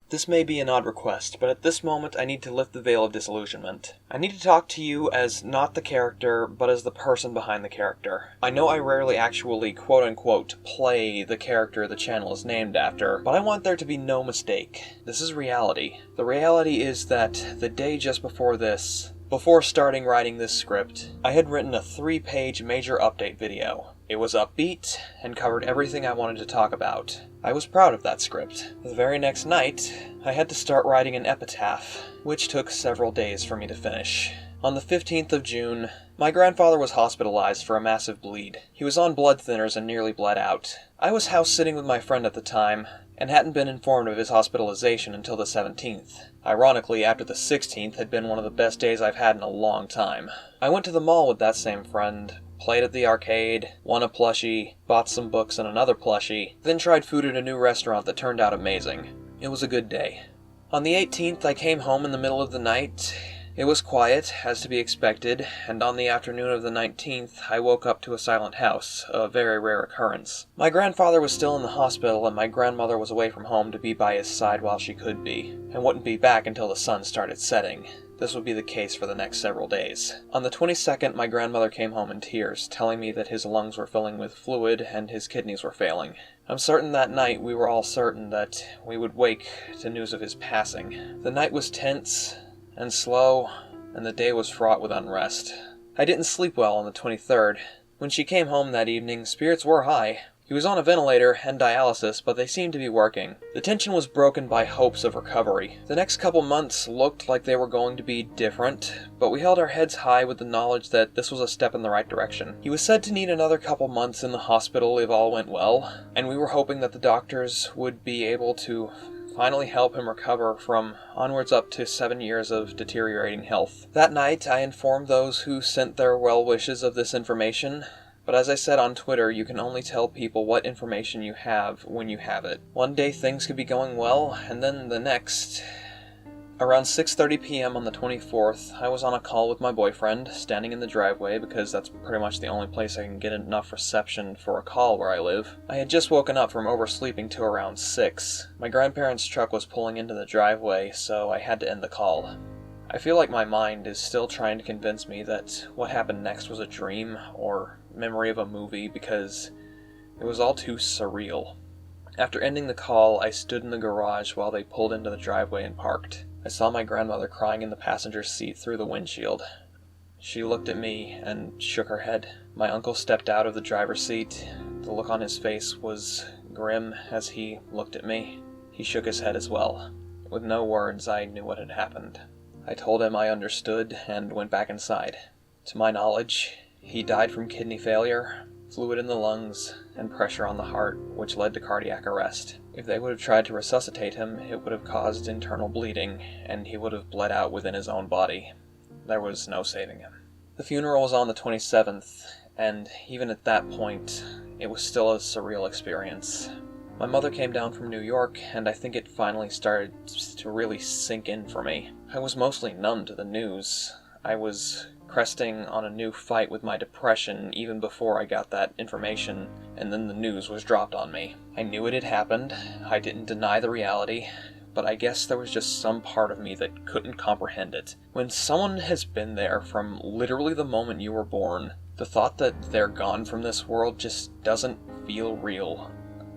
This may be an odd request, but at this moment I need to lift the veil of disillusionment. I need to talk to you as not the character, but as the person behind the character. I know I rarely actually quote-unquote play the character the channel is named after, but I want there to be no mistake. This is reality. The reality is that the day just before this, before starting writing this script, I had written a 3-page major update video. It was upbeat and covered everything I wanted to talk about. I was proud of that script. The very next night, I had to start writing an epitaph, which took several days for me to finish. On the 15th of June, my grandfather was hospitalized for a massive bleed. He was on blood thinners and nearly bled out. I was house sitting with my friend at the time, and hadn't been informed of his hospitalization until the 17th. Ironically, after the 16th had been one of the best days I've had in a long time. I went to the mall with that same friend, played at the arcade, won a plushie, bought some books and another plushie, then tried food at a new restaurant that turned out amazing. It was a good day. On the 18th, I came home in the middle of the night. It was quiet, as to be expected, and on the afternoon of the 19th, I woke up to a silent house, a very rare occurrence. My grandfather was still in the hospital, and my grandmother was away from home to be by his side while she could be, and wouldn't be back until the sun started setting. This would be the case for the next several days. On the 22nd, my grandmother came home in tears, telling me that his lungs were filling with fluid and his kidneys were failing. I'm certain that night we were all certain that we would wake to news of his passing. The night was tense and slow, and the day was fraught with unrest. I didn't sleep well on the 23rd. When she came home that evening, spirits were high. He was on a ventilator and dialysis, but they seemed to be working. The tension was broken by hopes of recovery. The next couple months looked like they were going to be different, but we held our heads high with the knowledge that this was a step in the right direction. He was said to need another couple months in the hospital if all went well, and we were hoping that the doctors would be able to finally help him recover from onwards up to 7 years of deteriorating health. That night, I informed those who sent their well wishes of this information, but as I said on Twitter, you can only tell people what information you have when you have it. One day things could be going well, and then the next. Around 6:30 p.m. on the 24th, I was on a call with my boyfriend, standing in the driveway because that's pretty much the only place I can get enough reception for a call where I live. I had just woken up from oversleeping to around 6. My grandparents' truck was pulling into the driveway, so I had to end the call. I feel like my mind is still trying to convince me that what happened next was a dream or memory of a movie because it was all too surreal. After ending the call, I stood in the garage while they pulled into the driveway and parked. I saw my grandmother crying in the passenger seat through the windshield. She looked at me and shook her head. My uncle stepped out of the driver's seat. The look on his face was grim as he looked at me. He shook his head as well. With no words, I knew what had happened. I told him I understood and went back inside. To my knowledge, he died from kidney failure, fluid in the lungs, and pressure on the heart, which led to cardiac arrest. If they would have tried to resuscitate him, it would have caused internal bleeding, and he would have bled out within his own body. There was no saving him. The funeral was on the 27th, and even at that point, it was still a surreal experience. My mother came down from New York, and I think it finally started to really sink in for me. I was mostly numb to the news. I was cresting on a new fight with my depression even before I got that information, and then the news was dropped on me. I knew it had happened. I didn't deny the reality, but I guess there was just some part of me that couldn't comprehend it. When someone has been there from literally the moment you were born, the thought that they're gone from this world just doesn't feel real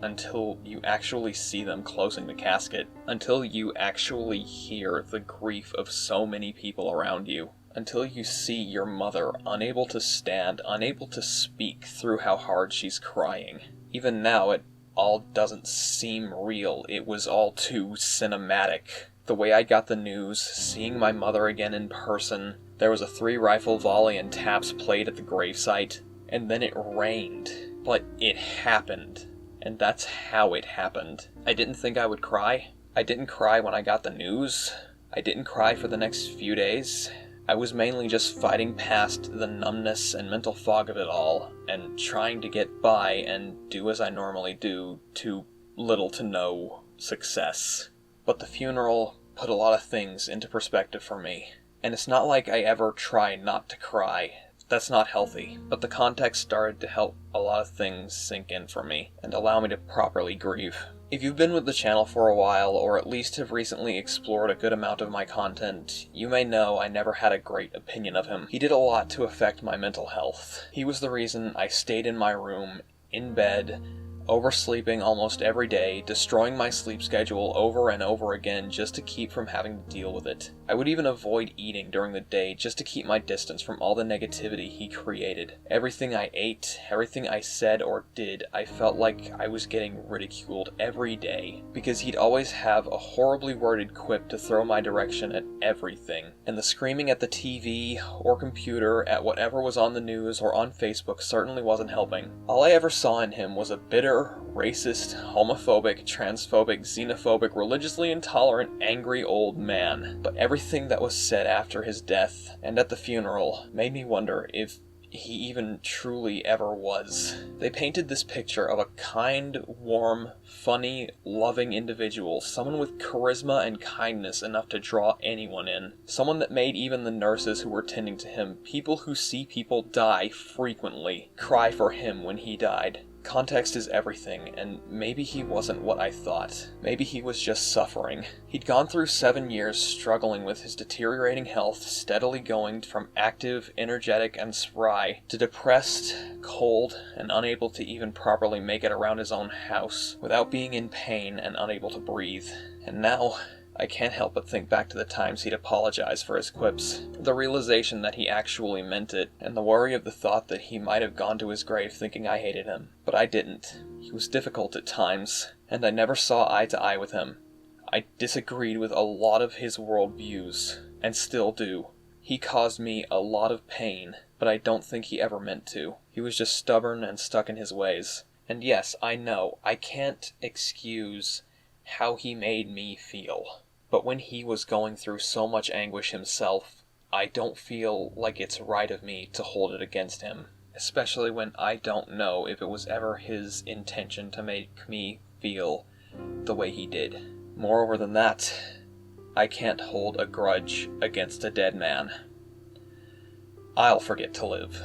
until you actually see them closing the casket, until you actually hear the grief of so many people around you. Until you see your mother unable to stand, unable to speak through how hard she's crying. Even now, it all doesn't seem real. It was all too cinematic. The way I got the news, seeing my mother again in person, there was a 3-rifle volley and taps played at the gravesite, and then it rained. But it happened. And that's how it happened. I didn't think I would cry. I didn't cry when I got the news. I didn't cry for the next few days. I was mainly just fighting past the numbness and mental fog of it all, and trying to get by and do as I normally do, to little to no success. But the funeral put a lot of things into perspective for me. And it's not like I ever try not to cry. That's not healthy. But the context started to help a lot of things sink in for me, and allow me to properly grieve. If you've been with the channel for a while, or at least have recently explored a good amount of my content, you may know I never had a great opinion of him. He did a lot to affect my mental health. He was the reason I stayed in my room, in bed, oversleeping almost every day, destroying my sleep schedule over and over again just to keep from having to deal with it. I would even avoid eating during the day just to keep my distance from all the negativity he created. Everything I ate, everything I said or did, I felt like I was getting ridiculed every day, because he'd always have a horribly worded quip to throw my direction at everything, and the screaming at the TV or computer at whatever was on the news or on Facebook certainly wasn't helping. All I ever saw in him was a bitter, racist, homophobic, transphobic, xenophobic, religiously intolerant, angry old man. But everything that was said after his death and at the funeral made me wonder if he even truly ever was. They painted this picture of a kind, warm, funny, loving individual, someone with charisma and kindness enough to draw anyone in, someone that made even the nurses who were tending to him, people who see people die frequently, cry for him when he died. Context is everything, and maybe he wasn't what I thought. Maybe he was just suffering. He'd gone through 7 years struggling with his deteriorating health, steadily going from active, energetic, and spry to depressed, cold, and unable to even properly make it around his own house without being in pain and unable to breathe. And now I can't help but think back to the times he'd apologize for his quips, the realization that he actually meant it, and the worry of the thought that he might have gone to his grave thinking I hated him. But I didn't. He was difficult at times, and I never saw eye to eye with him. I disagreed with a lot of his worldviews, and still do. He caused me a lot of pain, but I don't think he ever meant to. He was just stubborn and stuck in his ways. And yes, I know, I can't excuse how he made me feel. But when he was going through so much anguish himself, I don't feel like it's right of me to hold it against him, especially when I don't know if it was ever his intention to make me feel the way he did. Moreover than that, I can't hold a grudge against a dead man. I'll forget to live.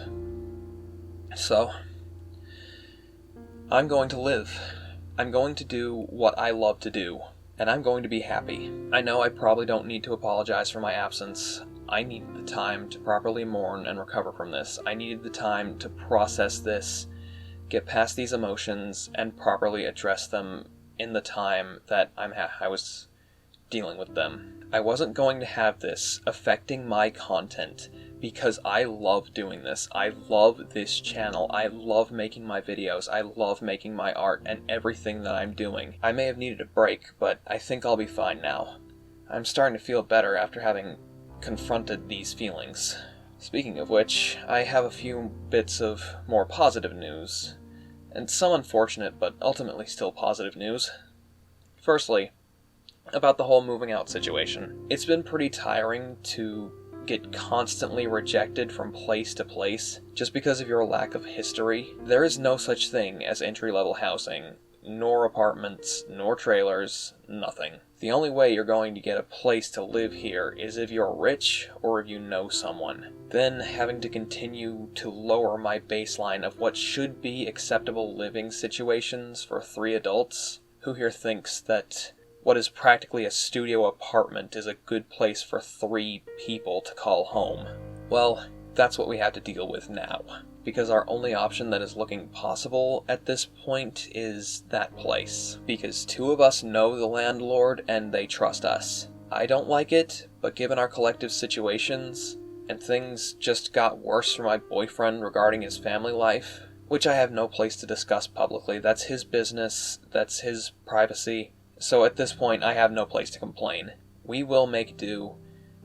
So, I'm going to live. I'm going to do what I love to do. And I'm going to be happy. I know I probably don't need to apologize for my absence. I needed the time to properly mourn and recover from this. I needed the time to process this, get past these emotions, and properly address them in the time that I was dealing with them. I wasn't going to have this affecting my content because I love doing this. I love this channel. I love making my videos. I love making my art and everything that I'm doing. I may have needed a break, but I think I'll be fine now. I'm starting to feel better after having confronted these feelings. Speaking of which, I have a few bits of more positive news, and some unfortunate but ultimately still positive news. Firstly, about the whole moving out situation. It's been pretty tiring to get constantly rejected from place to place just because of your lack of history. There is no such thing as entry-level housing, nor apartments, nor trailers, nothing. The only way you're going to get a place to live here is if you're rich or if you know someone. Then having to continue to lower my baseline of what should be acceptable living situations for 3 adults. Who here thinks that what is practically a studio apartment is a good place for 3 people to call home? Well, that's what we have to deal with now, because our only option that is looking possible at this point is that place, because 2 of us know the landlord and they trust us. I don't like it, but given our collective situations, and things just got worse for my boyfriend regarding his family life, which I have no place to discuss publicly. That's his business, that's his privacy. So at this point, I have no place to complain. We will make do,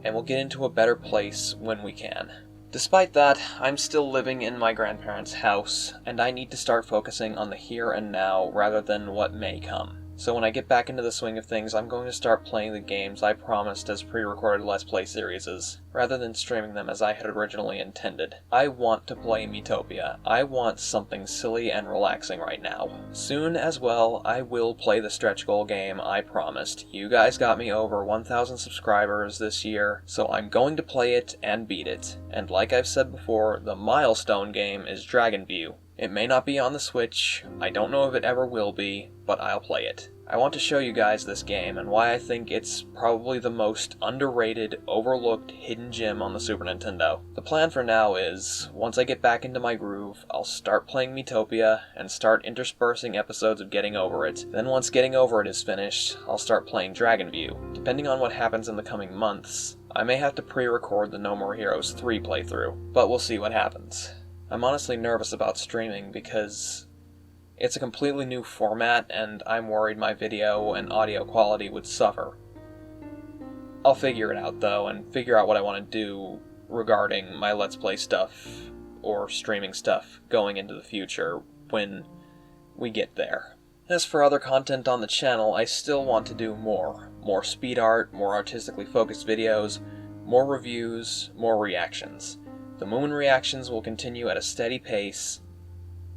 and we'll get into a better place when we can. Despite that, I'm still living in my grandparents' house, and I need to start focusing on the here and now rather than what may come. So when I get back into the swing of things, I'm going to start playing the games I promised as pre-recorded Let's Play series, rather than streaming them as I had originally intended. I want to play Metopia. I want something silly and relaxing right now. Soon as well, I will play the stretch goal game I promised. You guys got me over 1,000 subscribers this year, so I'm going to play it and beat it. And like I've said before, the milestone game is Dragon View. It may not be on the Switch, I don't know if it ever will be, but I'll play it. I want to show you guys this game and why I think it's probably the most underrated, overlooked, hidden gem on the Super Nintendo. The plan for now is, once I get back into my groove, I'll start playing Miitopia and start interspersing episodes of Getting Over It. Then once Getting Over It is finished, I'll start playing Dragon View. Depending on what happens in the coming months, I may have to pre-record the No More Heroes 3 playthrough, but we'll see what happens. I'm honestly nervous about streaming because it's a completely new format, and I'm worried my video and audio quality would suffer. I'll figure it out, though, and figure out what I want to do regarding my Let's Play stuff, or streaming stuff, going into the future, when we get there. As for other content on the channel, I still want to do more. More speed art, more artistically focused videos, more reviews, more reactions. The Moomin reactions will continue at a steady pace,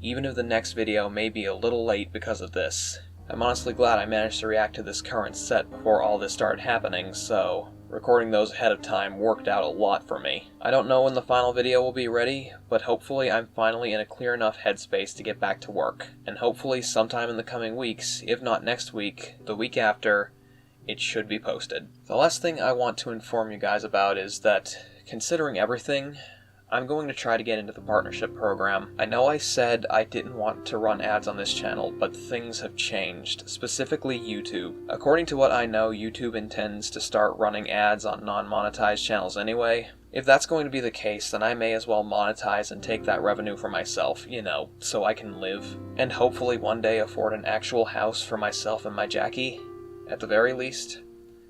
even if the next video may be a little late because of this. I'm honestly glad I managed to react to this current set before all this started happening, so recording those ahead of time worked out a lot for me. I don't know when the final video will be ready, but hopefully I'm finally in a clear enough headspace to get back to work. And hopefully sometime in the coming weeks, if not next week, the week after, it should be posted. The last thing I want to inform you guys about is that, considering everything, I'm going to try to get into the partnership program. I know I said I didn't want to run ads on this channel, but things have changed, specifically YouTube. According to what I know, YouTube intends to start running ads on non-monetized channels anyway. If that's going to be the case, then I may as well monetize and take that revenue for myself, so I can live. And hopefully one day afford an actual house for myself and my Jackie, at the very least.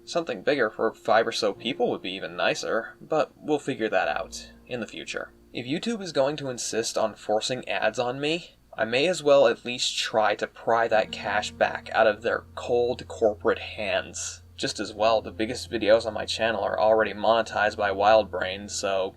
Something bigger for 5 or so people would be even nicer, but we'll figure that out in the future. If YouTube is going to insist on forcing ads on me, I may as well at least try to pry that cash back out of their cold corporate hands. Just as well, the biggest videos on my channel are already monetized by WildBrain, so,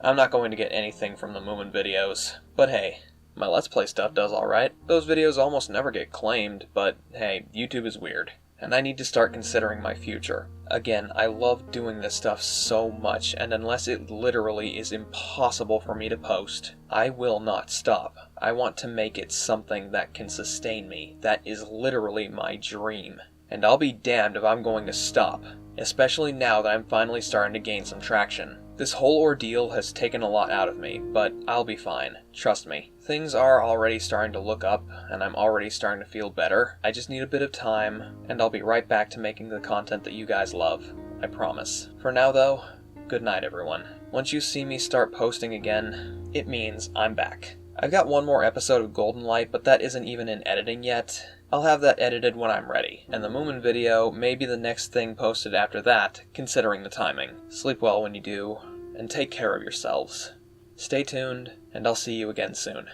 I'm not going to get anything from the Moomin videos. But hey, my Let's Play stuff does alright. Those videos almost never get claimed, but hey, YouTube is weird. And I need to start considering my future. Again, I love doing this stuff so much, and unless it literally is impossible for me to post, I will not stop. I want to make it something that can sustain me. That is literally my dream. And I'll be damned if I'm going to stop, especially now that I'm finally starting to gain some traction. This whole ordeal has taken a lot out of me, but I'll be fine. Trust me. Things are already starting to look up, and I'm already starting to feel better. I just need a bit of time, and I'll be right back to making the content that you guys love. I promise. For now, though, good night, everyone. Once you see me start posting again, it means I'm back. I've got one more episode of Golden Light, but that isn't even in editing yet. I'll have that edited when I'm ready, and the Moomin video may be the next thing posted after that, considering the timing. Sleep well when you do, and take care of yourselves. Stay tuned, and I'll see you again soon.